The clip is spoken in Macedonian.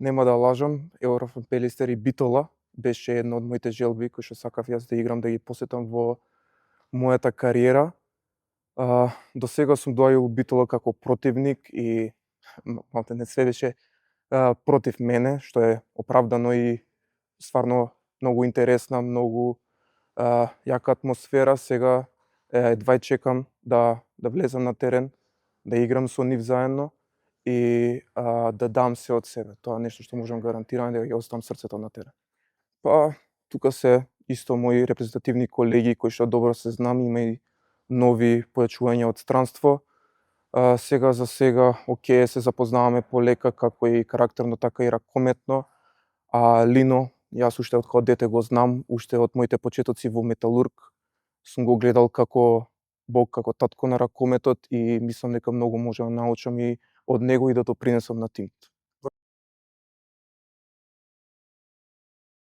Нема да лажам, Еврофон Пелистер и Битола беше една од моите желби кои што сакав јас да играм, да ги посетам во мојата кариера. До сега сум доаѓал у Битола како противник и малте не се беше против мене, што е оправдано и стварно многу интересна, многу јака атмосфера. Сега едва чекам да влезам на терен, да играм со нив заедно и да дам се од себе. Тоа е нешто што можам гарантирам, да ја оставам срцето на терен. Тука се исто мои репрезентативни колеги кои што добро се знам, има и нови појачувања од странство. Сега за сега, окей, се запознаваме полека како и карактерно, така и ракометно. Лино, јас уште од кога дете го знам, уште од моите почетоци во Металург, сум го гледал како бог, како татко на ракометот и мислам дека многу може да научам и од него и да допринесам на тимот.